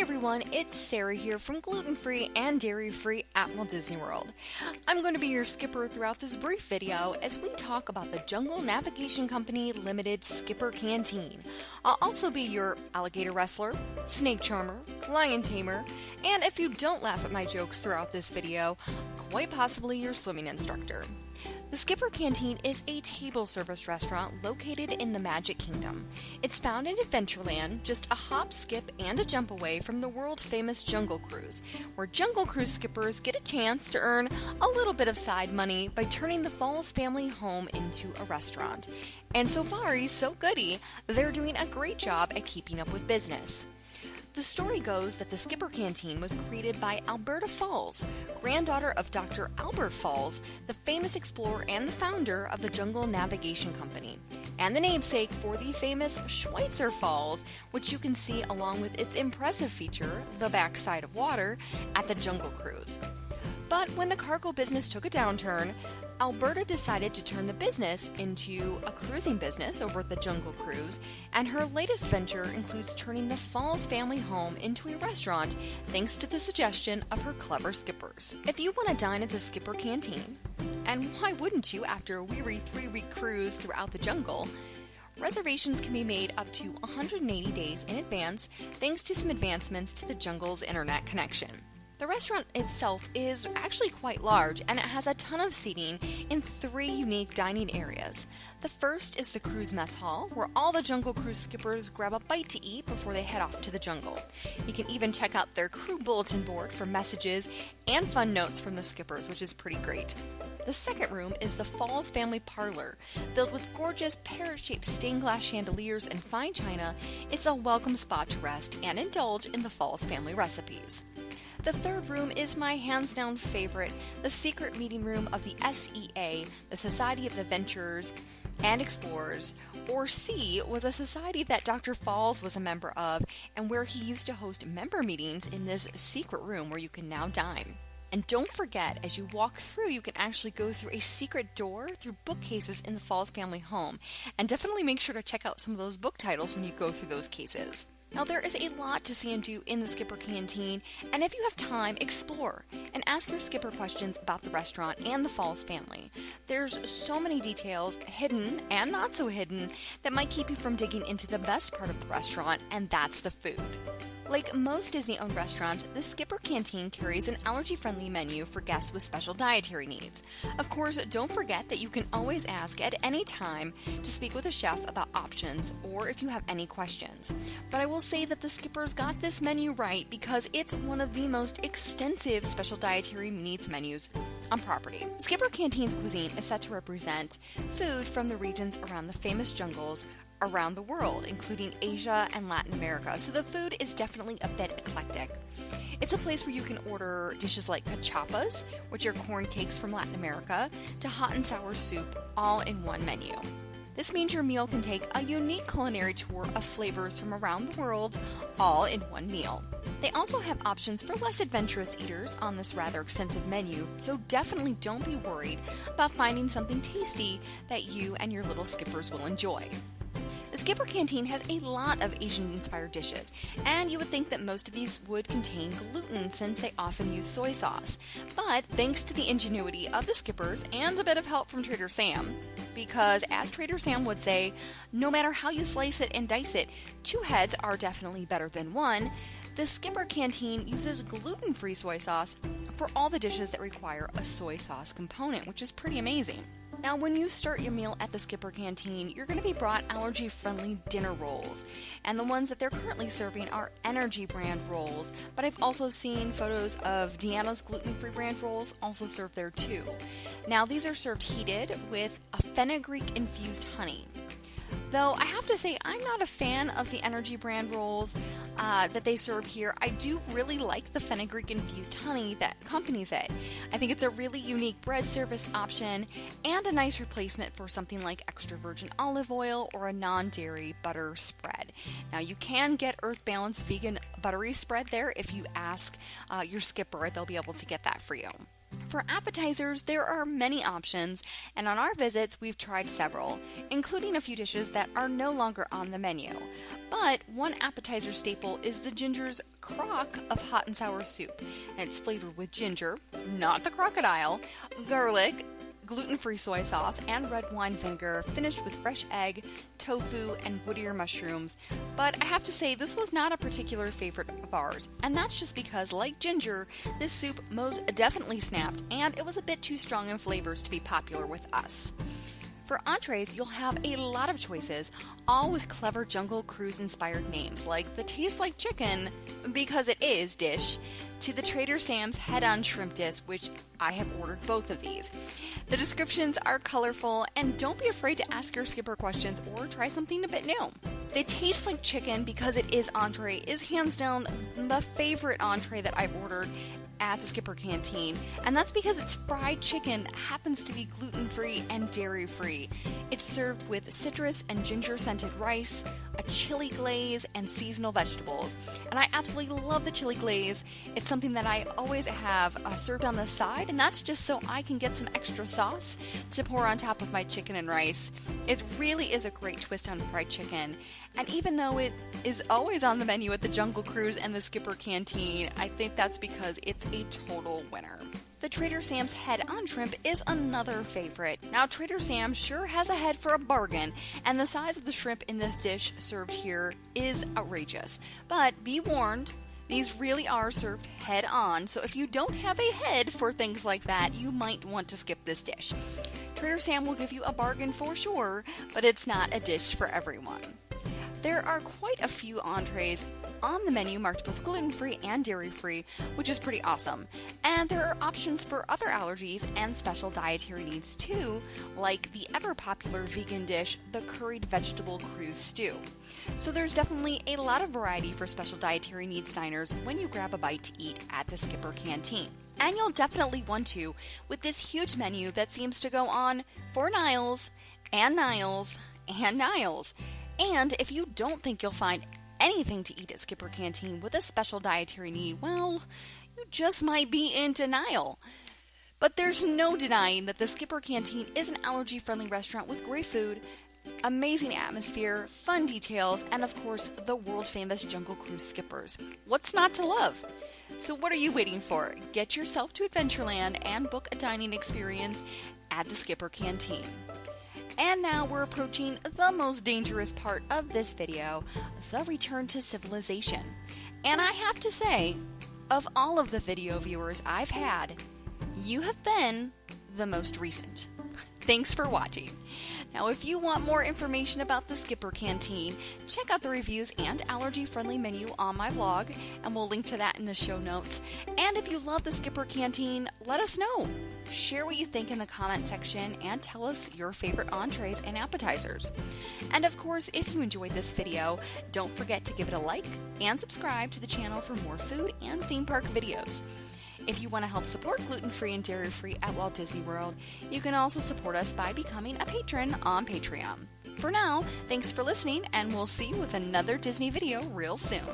everyone, it's Sarah here from Gluten-Free and Dairy-Free at Walt Disney World. I'm going to be your skipper throughout this brief video as we talk about the Jungle Navigation Company Limited Skipper Canteen. I'll also be your alligator wrestler, snake charmer, lion tamer, and if you don't laugh at my jokes throughout this video, quite possibly your swimming instructor. The Skipper Canteen is a table service restaurant located in the Magic Kingdom. It's found in Adventureland, just a hop, skip, and a jump away from the world-famous Jungle Cruise, where Jungle Cruise skippers get a chance to earn a little bit of side money by turning the Falls family home into a restaurant. And so far, so goody, they're doing a great job at keeping up with business. The story goes that the Skipper Canteen was created by Alberta Falls, granddaughter of Dr. Albert Falls, the famous explorer and the founder of the Jungle Navigation Company, and the namesake for the famous Schweitzer Falls, which you can see along with its impressive feature, the backside of water, at the Jungle Cruise. But when the cargo business took a downturn, Alberta decided to turn the business into a cruising business over at the Jungle Cruise, and her latest venture includes turning the Falls family home into a restaurant thanks to the suggestion of her clever skippers. If you want to dine at the Skipper Canteen, and why wouldn't you after a weary 3-week cruise throughout the jungle, reservations can be made up to 180 days in advance thanks to some advancements to the jungle's internet connection. The restaurant itself is actually quite large, and it has a ton of seating in 3 unique dining areas. The first is the Cruise Mess Hall, where all the Jungle Cruise skippers grab a bite to eat before they head off to the jungle. You can even check out their crew bulletin board for messages and fun notes from the skippers, which is pretty great. The second room is the Falls Family Parlor. Filled with gorgeous parrot-shaped stained glass chandeliers and fine china, it's a welcome spot to rest and indulge in the Falls family recipes. The third room is my hands-down favorite, the secret meeting room of the SEA, the Society of Adventurers and Explorers, or C was a society that Dr. Falls was a member of and where he used to host member meetings in this secret room where you can now dine. And don't forget, as you walk through, you can actually go through a secret door through bookcases in the Falls family home. And definitely make sure to check out some of those book titles when you go through those cases. Now, there is a lot to see and do in the Skipper Canteen, and if you have time, explore and ask your skipper questions about the restaurant and the Falls family. There's so many details, hidden and not so hidden, that might keep you from digging into the best part of the restaurant, and that's the food. Like most Disney-owned restaurants, the Skipper Canteen carries an allergy-friendly menu for guests with special dietary needs. Of course, don't forget that you can always ask at any time to speak with a chef about options or if you have any questions. But I will say that the Skippers got this menu right because it's one of the most extensive special dietary needs menus on property. Skipper Canteen's cuisine is set to represent food from the regions around the famous jungles around the world, including Asia and Latin America, so the food is definitely a bit eclectic. It's a place where you can order dishes like cachapas, which are corn cakes from Latin America, to hot and sour soup, all in one menu. This means your meal can take a unique culinary tour of flavors from around the world, all in one meal. They also have options for less adventurous eaters on this rather extensive menu, so definitely don't be worried about finding something tasty that you and your little skippers will enjoy. The Skipper Canteen has a lot of Asian-inspired dishes, and you would think that most of these would contain gluten since they often use soy sauce. But thanks to the ingenuity of the Skippers and a bit of help from Trader Sam, because as Trader Sam would say, no matter how you slice it and dice it, 2 heads are definitely better than 1, the Skipper Canteen uses gluten-free soy sauce for all the dishes that require a soy sauce component, which is pretty amazing. Now, when you start your meal at the Skipper Canteen, you're going to be brought allergy-friendly dinner rolls, and the ones that they're currently serving are Energy brand rolls, but I've also seen photos of Deanna's gluten-free brand rolls also served there too. Now, these are served heated with a fenugreek-infused honey. Though I have to say, I'm not a fan of the Energy brand rolls that they serve here. I do really like the fenugreek-infused honey that accompanies it. I think it's a really unique bread service option and a nice replacement for something like extra virgin olive oil or a non-dairy butter spread. Now, you can get Earth Balance vegan buttery spread there. If you ask your skipper, they'll be able to get that for you. For appetizers, there are many options, and on our visits, we've tried several, including a few dishes that are no longer on the menu. But one appetizer staple is the Ginger's crock of hot and sour soup, and it's flavored with ginger, not the crocodile, garlic, gluten-free soy sauce, and red wine vinegar, finished with fresh egg, tofu, and Whittier mushrooms. But I have to say, this was not a particular favorite of ours, and that's just because, like ginger, this soup most definitely snapped, and it was a bit too strong in flavors to be popular with us. For entrees, you'll have a lot of choices, all with clever Jungle Cruise inspired names, like the Taste Like Chicken, because it is, dish, to the Trader Sam's Head-On Shrimp Dish, which I have ordered both of these. The descriptions are colorful, and don't be afraid to ask your skipper questions or try something a bit new. They Taste Like Chicken, because it is entree, is hands down the favorite entree that I've ordered at the Skipper Canteen, and that's because its fried chicken happens to be gluten-free and dairy-free. It's served with citrus and ginger-scented rice, a chili glaze, and seasonal vegetables. And I absolutely love the chili glaze. It's something that I always have served on the side, and that's just so I can get some extra sauce to pour on top of my chicken and rice. It really is a great twist on fried chicken. And even though it is always on the menu at the Jungle Cruise and the Skipper Canteen, I think that's because it's a total winner. The Trader Sam's Head-On Shrimp is another favorite. Now, Trader Sam's sure has a head for a bargain, and the size of the shrimp in this dish served here is outrageous. But be warned, these really are served head-on, so if you don't have a head for things like that, you might want to skip this dish. Trader Sam will give you a bargain for sure, but it's not a dish for everyone. There are quite a few entrees on the menu marked both gluten-free and dairy-free, which is pretty awesome. And there are options for other allergies and special dietary needs too, like the ever-popular vegan dish, the curried vegetable cruise stew. So there's definitely a lot of variety for special dietary needs diners when you grab a bite to eat at the Skipper Canteen. And you'll definitely want to with this huge menu that seems to go on for Niles and Niles and Niles. And if you don't think you'll find anything to eat at Skipper Canteen with a special dietary need, well, you just might be in denial. But there's no denying that the Skipper Canteen is an allergy-friendly restaurant with great food, amazing atmosphere, fun details, and of course, the world-famous Jungle Cruise skippers. What's not to love? So what are you waiting for? Get yourself to Adventureland and book a dining experience at the Skipper Canteen. And now we're approaching the most dangerous part of this video, the return to civilization. And I have to say, of all of the video viewers I've had, you have been the most recent. Thanks for watching. Now, if you want more information about the Skipper Canteen, check out the reviews and allergy-friendly menu on my blog, and we'll link to that in the show notes. And if you love the Skipper Canteen, let us know. Share what you think in the comment section and tell us your favorite entrees and appetizers. And of course, if you enjoyed this video, don't forget to give it a like and subscribe to the channel for more food and theme park videos. If you want to help support gluten-free and dairy-free at Walt Disney World, you can also support us by becoming a patron on Patreon. For now, thanks for listening, and we'll see you with another Disney video real soon.